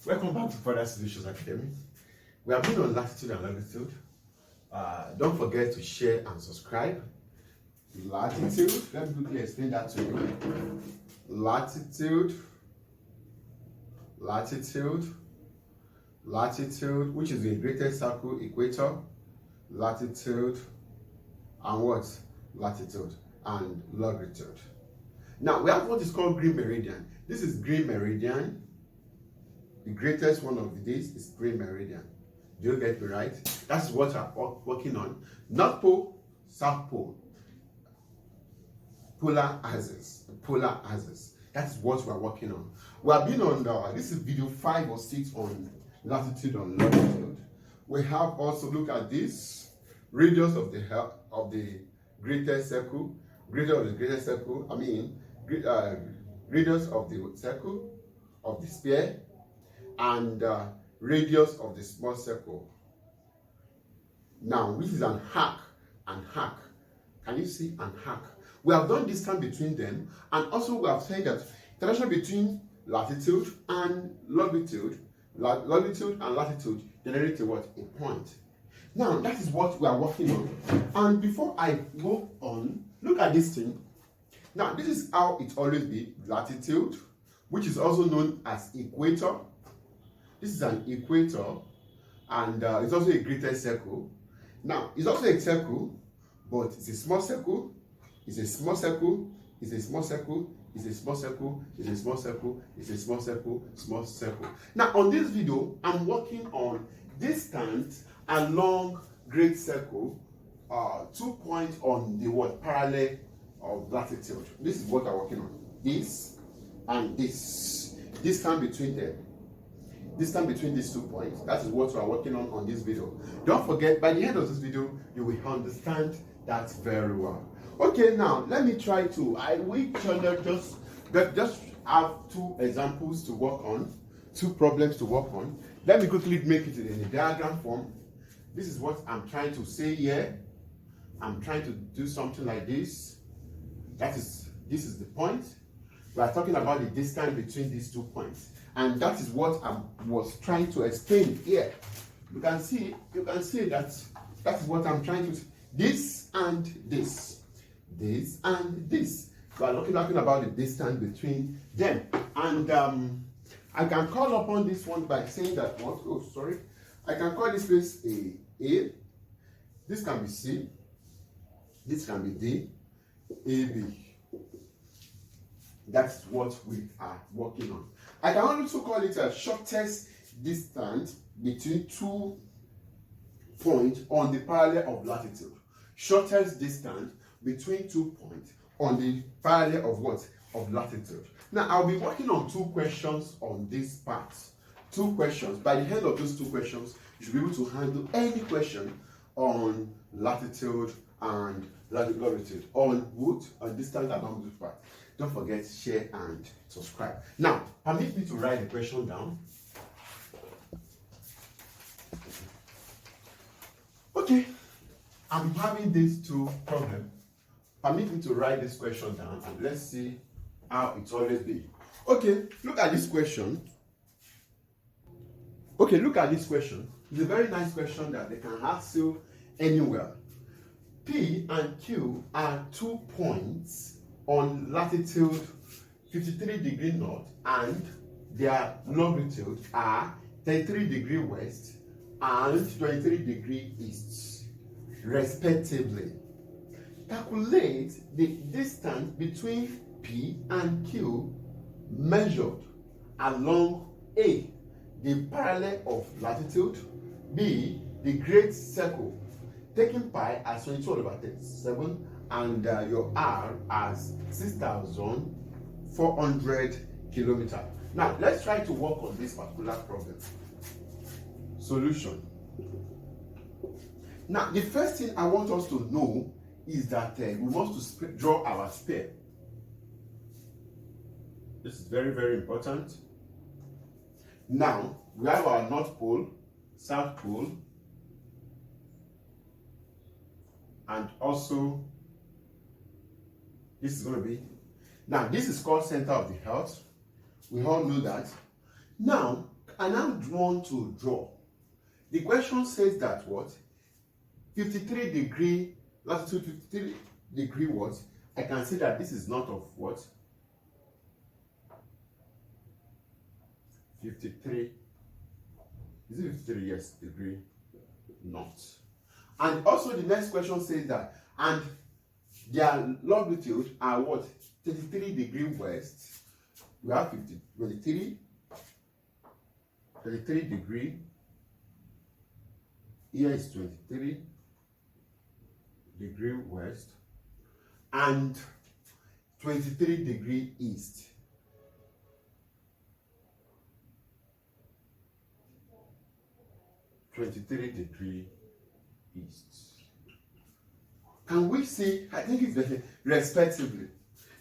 Welcome back to Further Solutions Academy. We have been on latitude and longitude. Don't forget to share and subscribe. Latitude, let me quickly explain that to you. Latitude, which is the greatest circle, equator, latitude, and what? Latitude and longitude. Now we have what is called green meridian. This is green meridian. The greatest one of the days is green meridian. Do you get me right? That's what I'm working on. North Pole, South Pole. Polar axis. That's what we're working on. We have been on this is video 5 or 6 on latitude and longitude. We have also looked at this radius of the greatest circle, radius of the circle of the sphere, and radius of the small circle. Now, which is an arc and arc. Can you see an arc? We have done distance between them, and also we have said that the relation between latitude and longitude, generate a what? A point. Now, that is what we are working on. And before I go on, look at this thing. Now, this is how it always be. Latitude, which is also known as equator. This is an equator, and it's also a greatest circle. Now, it's also a circle, but it's a small circle, it's a small circle, it's a small circle, it's a small circle, it's a small circle, it's a small circle, small circle. Now, on this video, I'm working on distance along great circle, 2 points on the what? Parallel of latitude. This is what I'm working on. This and this. Distance between them. Distance between these 2 points. That is what we are working on this video. Don't forget, by the end of this video, you will understand that very well. Okay, now let me try to. I will just have 2 examples to work on, 2 problems to work on. Let me quickly make it in a diagram form. This is what I'm trying to say here. I'm trying to do something like this. This is the point. We are talking about the distance between these 2 points. And that is what I was trying to explain here. You can see that is what I'm trying to. This and this. This and this. We are talking about the distance between them. And I can call upon this one by saying that what? Oh, sorry. I can call this place A. This can be C. This can be D. AB. That's what we are working on. I can also call it a shortest distance between 2 points on the parallel of latitude. Shortest distance between 2 points on the parallel of what? Of latitude. Now, I'll be working on 2 questions on this part. 2 questions. By the end of those 2 questions, you should be able to handle any question on latitude and longitude on distance along this part. Don't forget, share and subscribe. Now, permit me to write the question down. Okay, I'm having these 2 problems. Permit me to write this question down, and let's see how it's always be. Okay, look at this question. Okay, look at this question. It's a very nice question that they can ask you anywhere. P and Q are 2 points on latitude 53 degree north, and their longitude are 33 degree west and 23 degree east, respectively. Calculate the distance between P and Q measured along A, the parallel of latitude, B, the great circle, taking pi as 22/37 and your R as 6,400 kilometers. Now, let's try to work on this particular problem. Solution. Now, the first thing I want us to know is that we want to draw our sphere. This is very, very important. Now, we have our North Pole, South Pole, and also this is going to be, now this is called center of the earth. We all know that. Now, I now want to draw. The question says that what? 53 degree, latitude 53 degree what? I can say that this is not of what? 53. Is it 53? Yes, degree not. And also the next question says that, and their longitude are what? 33 degree west. We have 23 degree. Here is 23 degree west and 23 degree east. (23° east). Can we see? I think it's better, respectively.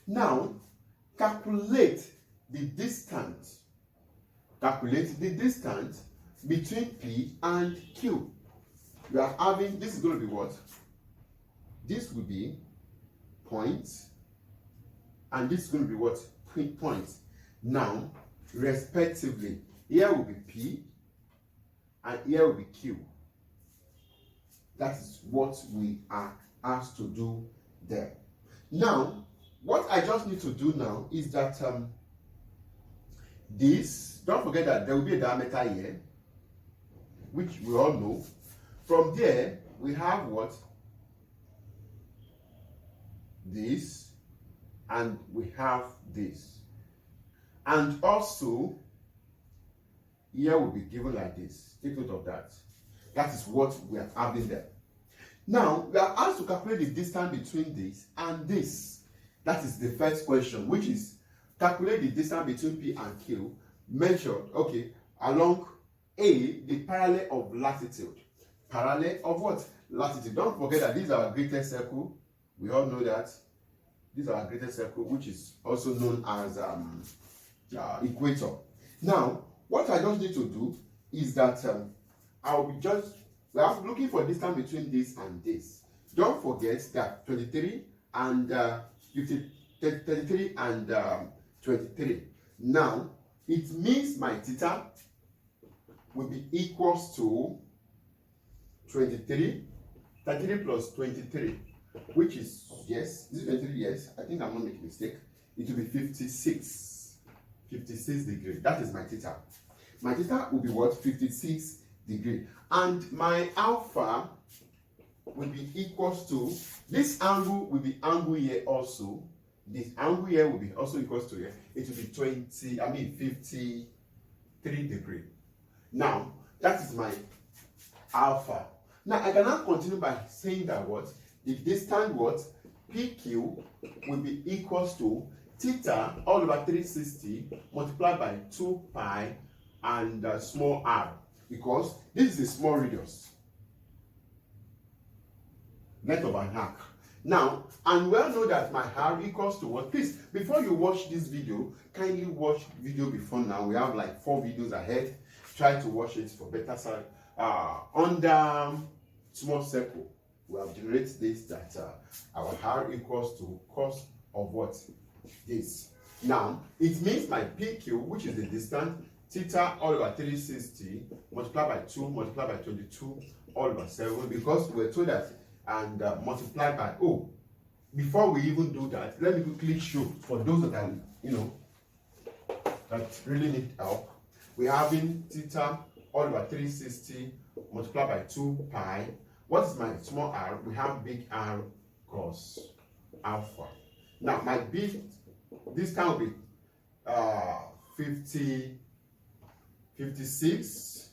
Now, calculate the distance. Calculate the distance between P and Q. We are having, this is going to be what? This will be points, and this is going to be what? Points. Now, respectively, here will be P, and here will be Q. That is what we are asked to do there. Now, what I just need to do now is that this, don't forget that there will be a diameter here, which we all know. From there, we have what? This, and we have this. And also, here will be given like this. Take note of that. That is what we are having there. Now, we are asked to calculate the distance between this and this. That is the first question, which is calculate the distance between P and Q measured, okay, along A, the parallel of latitude. Parallel of what? Latitude. Don't forget that this is our greatest circle. We all know that. This is our greatest circle, which is also known as equator. Now, what I just need to do is that I'll be just, I'm looking for distance between this and this. Don't forget that 23 and 33 and 23. Now, it means my theta will be equals to 23 plus 23, which is, yes, is it 23? Yes, I think I'm not making a mistake. It will be 56 degrees. That is my theta. My theta will be what? 56 degrees. And my alpha will be equals to, this angle will be angle here also. This angle here will be also equals to here. It will be 53 degrees. Now, that is my alpha. Now, I can now continue by saying that what? The distance what? PQ will be equals to theta all over 360 multiplied by 2 pi and small r, because this is a small radius. Net of an arc. Now, and we all know that my r equals to what? Please, before you watch this video, kindly watch video before now. We have like 4 videos ahead. Try to watch it for better side. Under small circle, we have generated this that our r equals to cos of what? This. Now, it means my PQ, which is the distance, theta all over 360 multiplied by 2 multiplied by 22 all over 7, because we're told that, and multiplied by O. Before we even do that, let me quickly show for those that are, that really need help. We're having theta all over 360 multiplied by 2 pi. What is my small r? We have big R cos alpha. Now, my big, this can be 56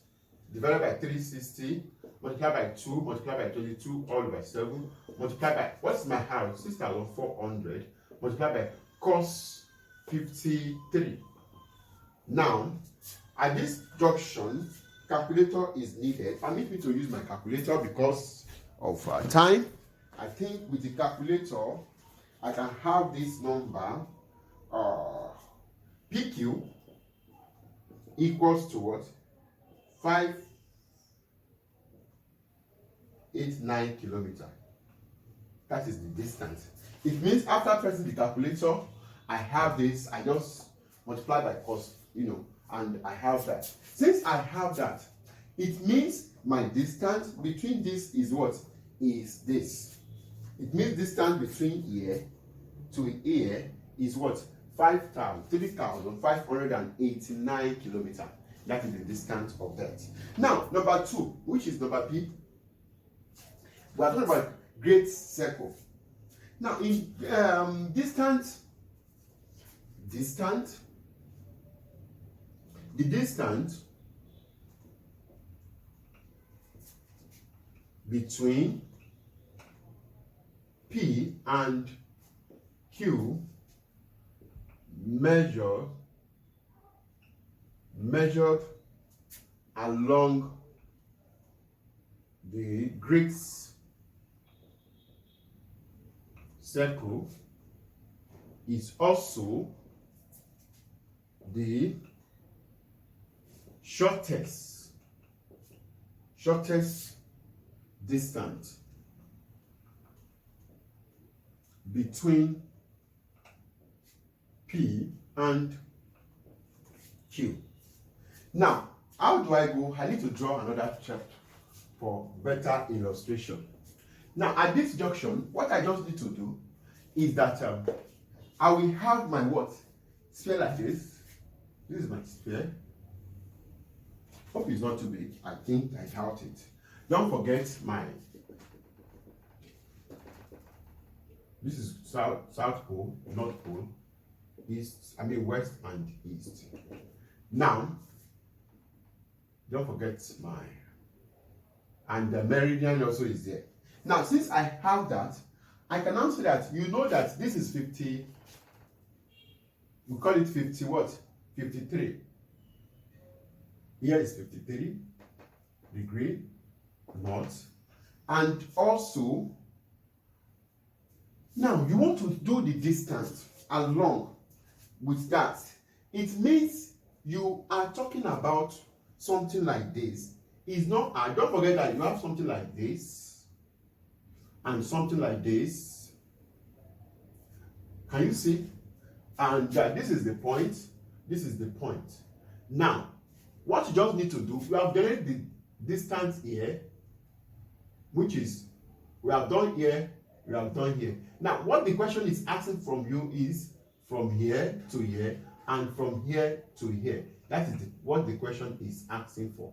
divided by 360 multiplied by 2 multiplied by 22 all over 7 multiplied by, what's my r? 6,400 multiplied by cos 53. Now, at this junction, calculator is needed. Permit me to use my calculator because of time. I think with the calculator, I can have this number, PQ equals to what? 589 kilometers. That is the distance. It means after pressing the calculator, I have this, I just multiply by cos, and I have that. Since I have that, it means my distance between this is what? Is this. It means distance between here to here is what? 3,589 kilometers. That is the distance of that. Now, number 2, which is number P, we are talking about great circle. Now, in distance, the distance between P and Q measured along the great circle is also the shortest distance between P and Q. Now, how do I go? I need to draw another chart for better illustration. Now, at this junction, what I just need to do is that I will have my what? Sphere like this. This is my sphere. Hope it's not too big. I think I doubt it. Don't forget this is South Pole, North Pole, West and East. Now, don't forget and the meridian also is there. Now, since I have that, I can now say that you know that this is 50, we call it 50 what? 53. Here is 53 degree north. And also, now you want to do the distance along with that. It means you are talking about something like this. It's not, don't forget that you have something like this and something like this. Can you see? And this is the point. This is the point. Now, what you just need to do, we have generated the distance here, which is, we have done here, we have done here. Now, what the question is asking from you is from here to here and from here to here. That is what the question is asking for.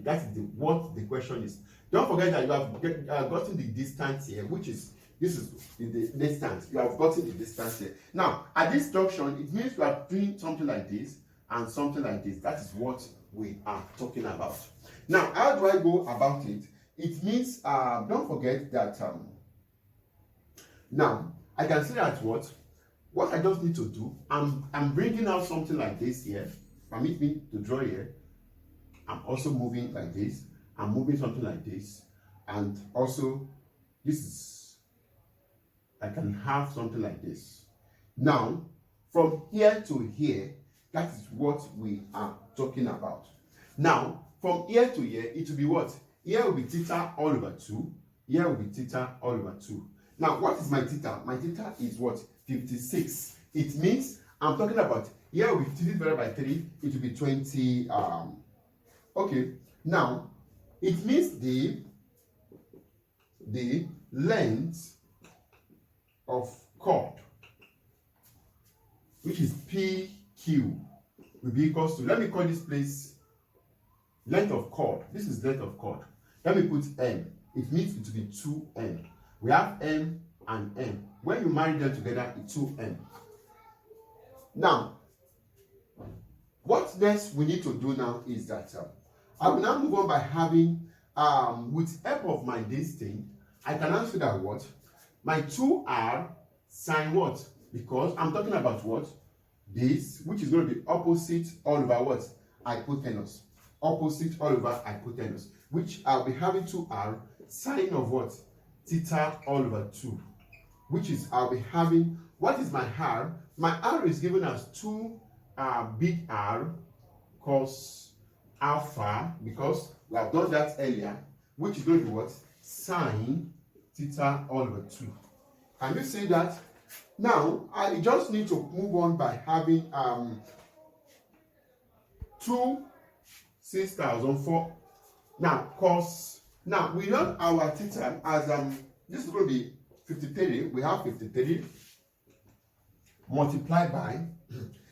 That is what the question is. Don't forget that you have gotten the distance here, which is, this is the distance. You have gotten the distance here. Now, at this junction, it means we are doing something like this and something like this. That is what we are talking about. Now, how do I go about it? It means, don't forget that, now, I can say that what I just need to do, I'm bringing out something like this here. Permit me to draw here. I'm also moving like this. I'm moving something like this. And also, this is, I can have something like this. Now, from here to here, that is what we are talking about. Now, from here to here, it will be what? Here will be theta all over 2. Here will be theta all over 2. Now, what is my theta? My theta is what? 56. It means I'm talking about here will be 50 divided by 3. It will be 20. Okay. Now, it means the length of chord, which is PQ, will be equals to, let me call this place length of chord. This is length of chord. Let me put M. It means it will be 2M. We have M and M. When you marry them together, it's 2M. Now, what next we need to do now is that I will now move on by having, with help of my this thing, I can answer that what? My 2R sine what? Because I'm talking about what? This, which is going to be opposite all over what? Hypotenuse. Opposite all over hypotenuse. Which I'll be having 2R sine of what? Theta all over 2. Which is, I'll be having, what is my R? My R is given as 2 big R cos alpha, because we have done that earlier, which is going to be what? Sine theta all over 2. Can you see that? Now, I just need to move on by having 2 6,004. Now cos, now we have our theta as this is going to be 53. We have 53 multiplied by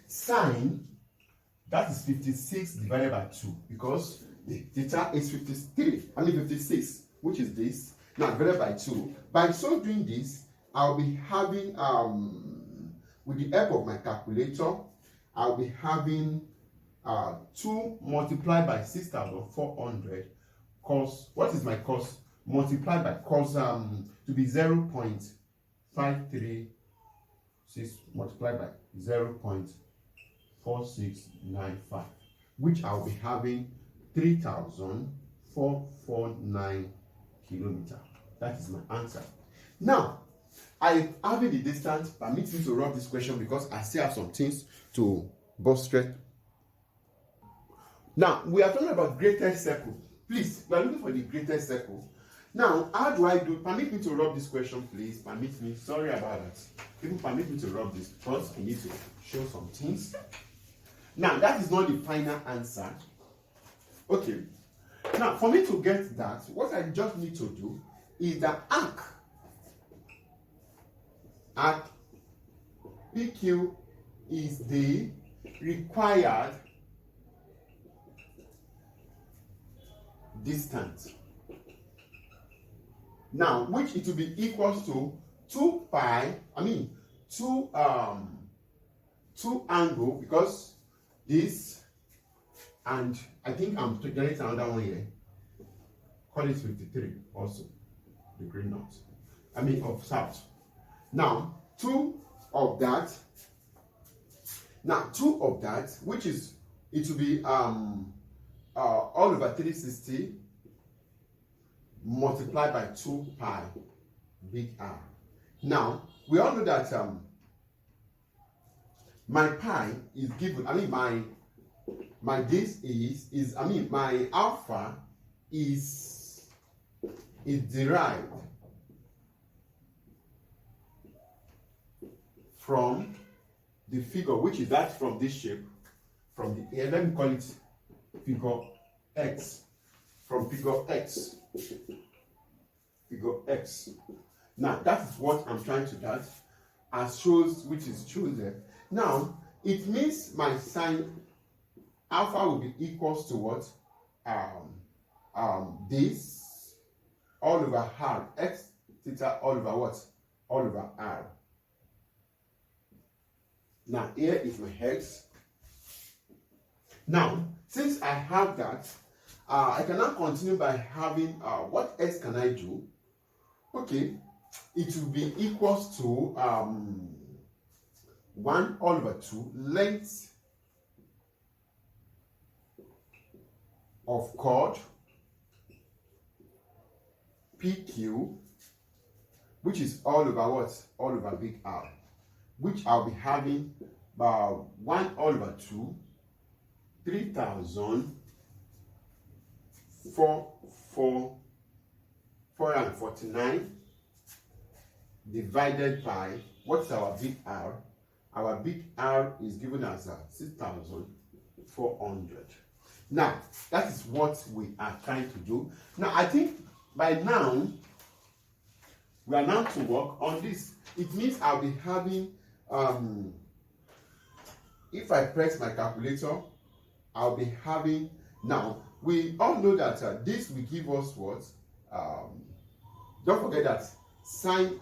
sine, that is 56 divided by 2, because the theta is 56, which is this. Now divided by 2. By so doing this, I'll be having with the help of my calculator, I'll be having 2 multiplied by 6,400 cos, what is my cos? Multiplied by cos to be 0.536 multiplied by 0.4695, which I'll be having 3,449 kilometers. That is my answer. Now, I having the distance permits me to rub this question because I still have some things to bust straight. Now, we are talking about greatest circle. Please, we are looking for the greatest circle. Now, how do I do? Permit me to rub this question, please. Permit me. Sorry about that. People, permit me to rub this because I need to show some things. Now, that is not the final answer. Okay. Now, for me to get that, what I just need to do is the arc PQ is the required distance. Now, which it will be equals to 2 angle, because this, and I think I'm generating another one here. Call it 53 also, degree north. Of south. Now, 2 of that, which is, it will be all over 360 multiplied by 2 pi big R. Now, we all know that my pi is given, my this is my alpha is derived from the figure, which is that from this shape, from the, let me call it figure X, from figure X. Figure X. Now, that is what I'm trying to get, as shows, which is chosen. Now, it means my sine alpha will be equals to what? This all over R, X theta all over what? All over R. Now, here is my X. Now, since I have that, I can now continue by having, what else can I do? Okay, it will be equals to 1 all over 2 length of chord PQ, which is all over what? All over big R, which I'll be having 1 all over 2, 3,449 divided by, what's our big R? Our big R is given as 6,400. Now, that is what we are trying to do. Now, I think by now, we are now to work on this. It means I'll be having, if I press my calculator, I'll be having, now, we all know that this will give us what? Don't forget that sine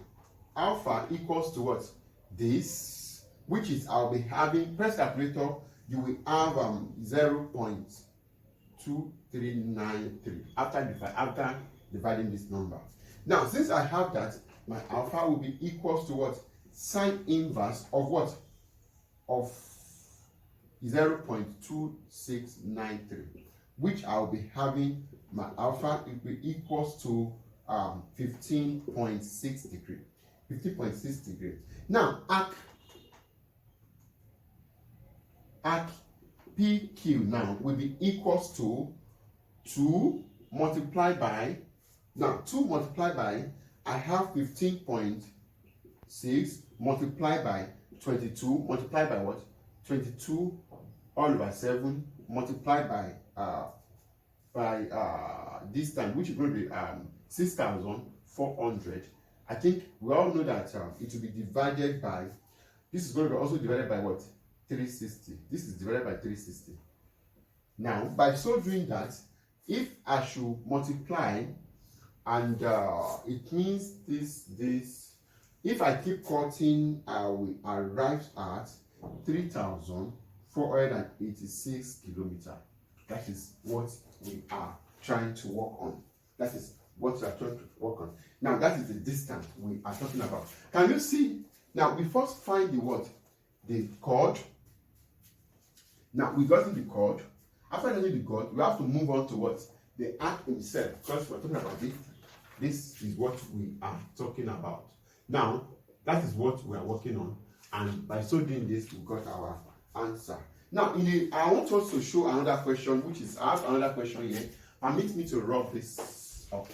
alpha equals to what? This, which is, I'll be having, press calculator, you will have 0.2393 after dividing this number. Now, since I have that, my alpha will be equals to what? Sine inverse of what? Of 0.2693, which I'll be having my alpha will be equals to 15.6 degrees. 15.6 degrees. Now, arc PQ now will be equals to 2 multiplied by, now 2 multiplied by, I have 15.6 multiplied by 22 multiplied by what? 22 all over 7 multiplied by distance, which is going to be 6,400. I think we all know that it will be divided by, this is going to be also divided by what? 360. This is divided by 360. Now, by so doing that, if I should multiply, and it means this, if I keep cutting, I will arrive at 3,486 kilometers. That is what we are trying to work on. That is what we are trying to work on. Now, that is the distance we are talking about. Can you see? Now, we first find the what? The chord. Now, we got in the chord. After getting the chord, we have to move on to what? The arc himself. Because we're talking about it. This is what we are talking about. Now, that is what we are working on. And by so doing this, we got our answer. Now, I want us to show another question, which is, I have another question here. Permit me to rub this up.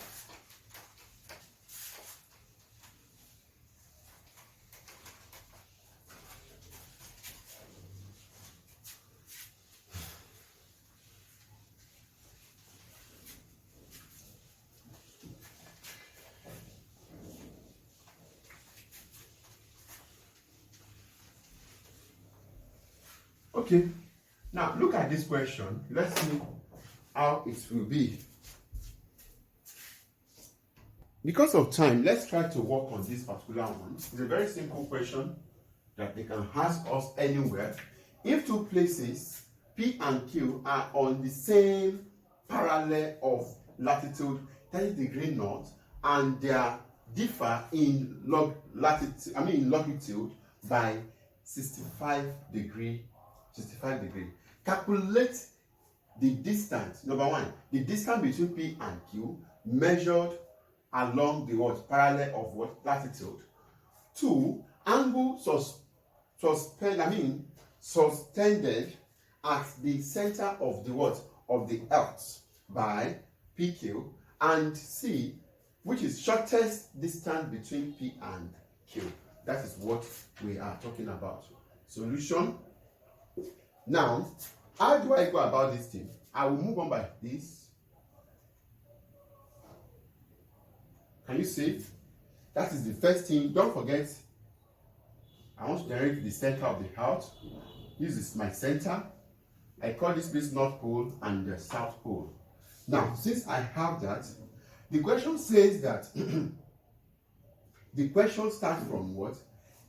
Okay, now look at this question. Let's see how it will be. Because of time, let's try to work on this particular one. It's a very simple question that they can ask us anywhere. If two places, P and Q, are on the same parallel of latitude 30 degrees north, and they are differ in longitude by 65 degrees. Calculate the distance. Number one, the distance between P and Q measured along the what? Parallel of what? Latitude. Two, angle suspended at the center of the what? Of the earth by PQ. And C, which is shortest distance between P and Q. That is what we are talking about. Solution. Now, how do I go about this thing? I will move on by this. Can you see? That is the first thing. Don't forget, I want to generate the center of the earth. This is my center. I call this place North Pole and the South Pole. Now, since I have that, the question says that the question starts from what?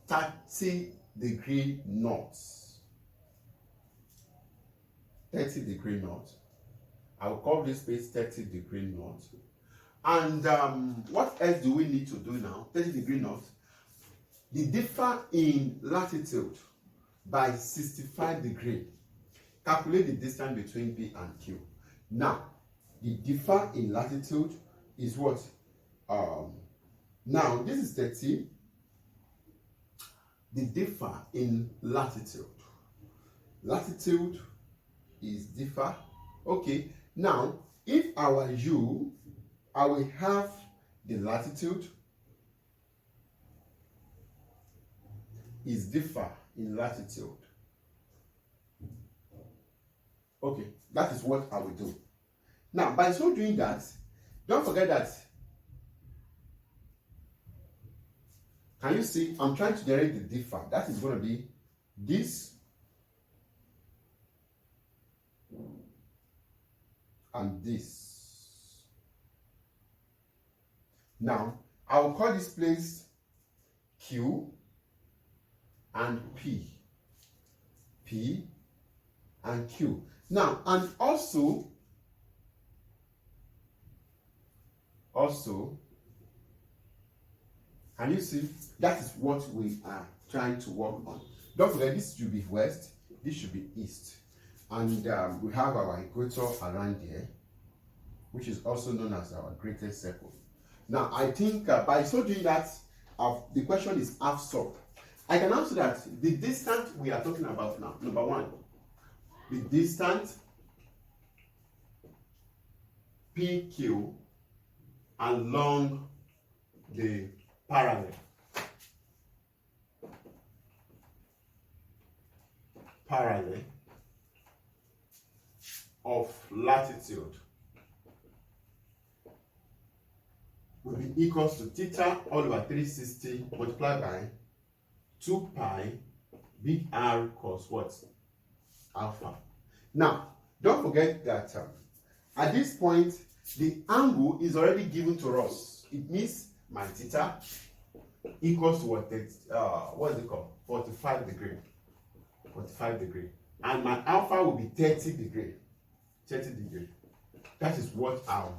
30 degrees north. 30 degrees north. I will call this place 30 degrees north. And what else do we need to do now? 30 degrees north. The differ in latitude by 65 degrees. Calculate the distance between P and Q. Now, the differ in latitude is what? Now, this is 30. The differ in latitude. Latitude is differ. Okay, now if I were you, I will have the latitude is differ in latitude. Okay, that is what I will do. Now, by so doing that, don't forget that. Can you see? I'm trying to generate the differ. That is going to be this and this. Now, I will call this place Q and P. P and Q. Now, and also, can you see? That is what we are trying to work on. Don't forget, this should be west, this should be east. And we have our equator around here, which is also known as our greatest circle. Now, I think by so doing that, the question is half solved. I can answer that the distance we are talking about now, number one, the distance PQ along the parallel. of latitude will be equals to theta all over 360 multiplied by 2 pi big R cos what? Alpha. Now, don't forget that at this point, the angle is already given to us. It means my theta equals to what is it called? 45 degree. 45 degree. And my alpha will be 30 degree. 30 degree. That is what our.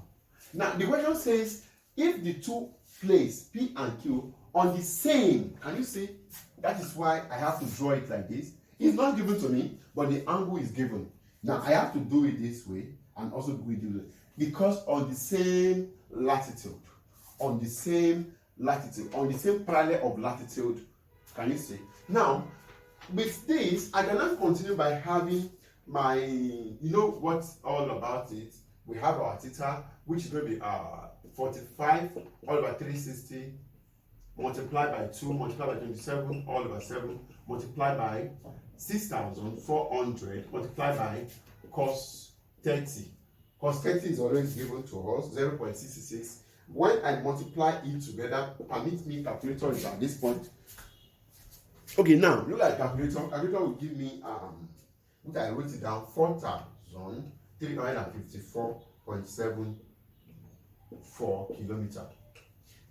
Now, the question says, if the two places P and Q on the same, can you see? That is why I have to draw it like this. It's not given to me, but the angle is given. Now, I have to do it this way and also do it this way. Because on the same latitude, on the same parallel of latitude, can you see? Now, with this, I cannot continue by having my, you know what's all about it. We have our theta, which is going to be 45 all over 360 multiplied by 2 multiplied by 27 all over 7 multiplied by 6,400 multiplied by cos 30. Cos 30 is always given to us 0.66. When I multiply it together, permit me calculator is at this point. Okay, now look at calculator. Calculator will give me look, I wrote it down 4,354.74 kilometers.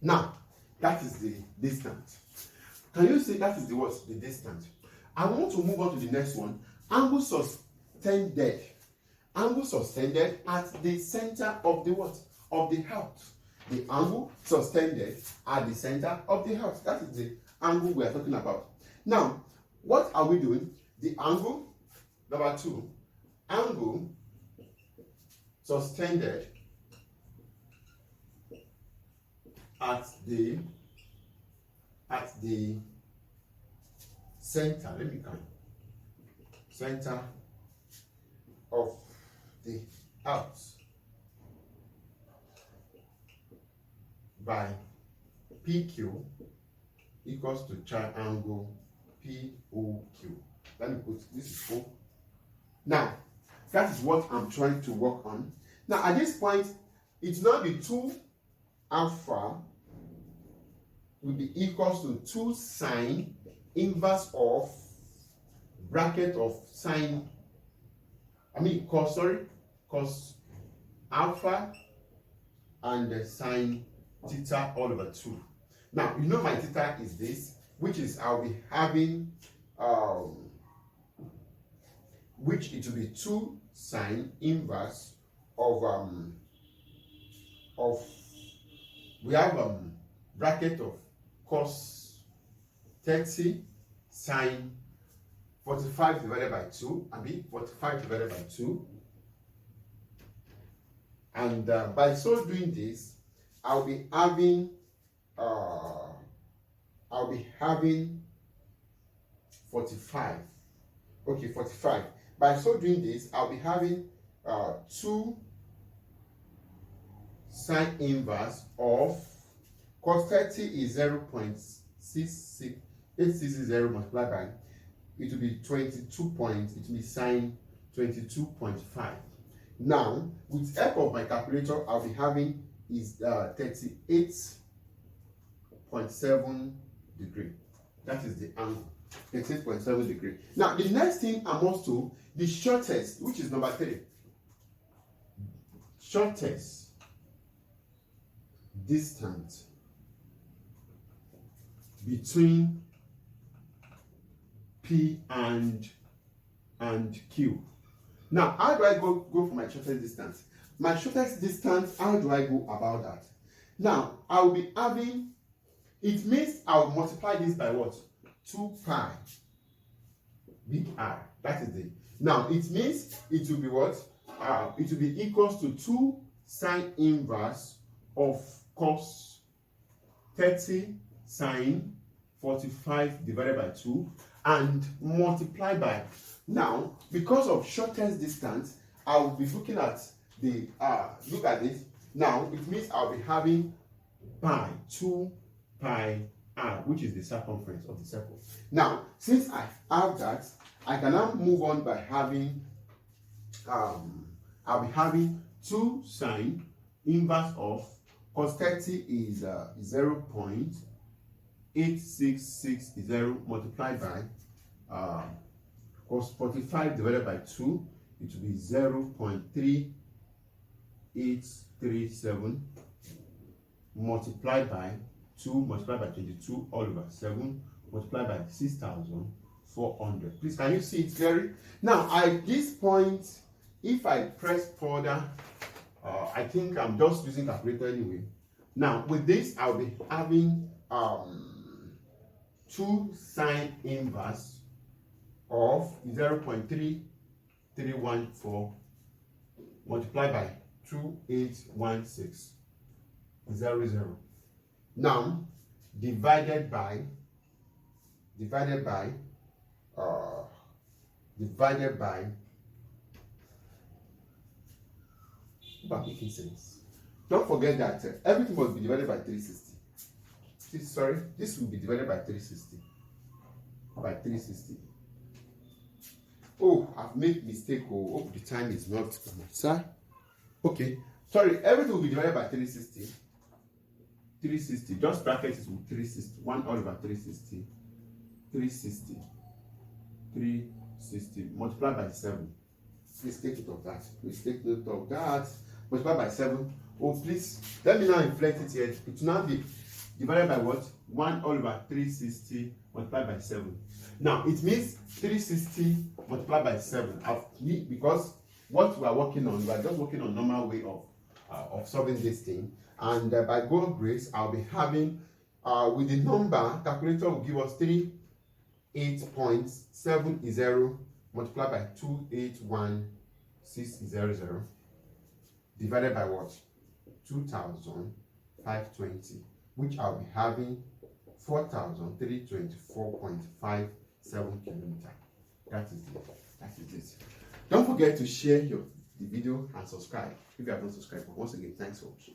Now that is the distance. Can you see that is the what? The distance. I want to move on to the next one. Angle suspended. Angle suspended at the center of the what? Of the earth. The angle suspended at the center of the earth. That is the angle we are talking about. Now, what are we doing? The angle, number 2, angle suspended at the center, let me count, center of the earth by PQ equals to triangle POQ. Let me put this is 4. Now, that is what I'm trying to work on. Now, at this point, it's now the 2 alpha will be equals to 2 sine inverse of bracket of sine, cos alpha and the sine theta all over 2. Now, you know my theta is this, which is I'll be having, which it will be 2 sine inverse of we have bracket of cos 30 sine 45 divided by 2, 45 divided by 2. And by so doing this, I'll be having 45. Okay, 45. By so doing this, I'll be having 2 sine inverse of cos 30 is 0.66860 multiplied by, it will be 22 points, it will be sine 22.5. Now, with help of my calculator, I'll be having is 38.7 degree. That is the angle, 38.7 degree. Now, the next thing I must do, the shortest, which is number 3. Shortest distance between P and Q. Now, how do I go for my shortest distance? My shortest distance, how do I go about that? Now, I will be having, it means I will multiply this by what? 2 pi big R. That is it. Now, it means it will be what? It will be equals to 2 sine inverse of cos 30 sine 45 divided by 2 and multiply by. Now, because of shortest distance, I will be looking at the, look at this. Now, it means I'll be having pi, 2 pi r, which is the circumference of the circle. Now, since I have that, I can now move on by having I'll be having 2 sine inverse of cos 30 is 0.8660 multiplied by cos 45 divided by 2, it will be 0.3837 multiplied by 2 multiplied by 22 all over 7 multiplied by 6,400. Please, can you see it clearly? Now, at this point, if I press further, I think I'm just using calculator anyway. Now, with this, I'll be having 2 sine inverse of 0.3314 multiplied by 281600. Now, divided by about making sense. Don't forget that everything must be divided by 360. Sorry, this will be divided by 360. By 360. Oh, I've made mistake. Oh, hope the time is not on my side. Okay, sorry, everything will be divided by 360. 360, just bracket it with 360. 1 all over 360. 360. 360 multiplied by 7. Please take note of that. Please take note of that. Multiplied by 7. Oh, please, let me now inflect it here. It will now be divided by what? 1 all over 360 multiplied by 7. Now, it means 360 multiplied by 7. Because what we are working on, we are just working on normal way of solving this thing. And by God's grace, I'll be having, with the number, calculator will give us 38.70 multiplied by 281600 divided by what? 2,520, which I'll be having 4,324.57 kilometers. That is it. That is it. Don't forget to share the video and subscribe if you have not subscribed. Once again, thanks for watching.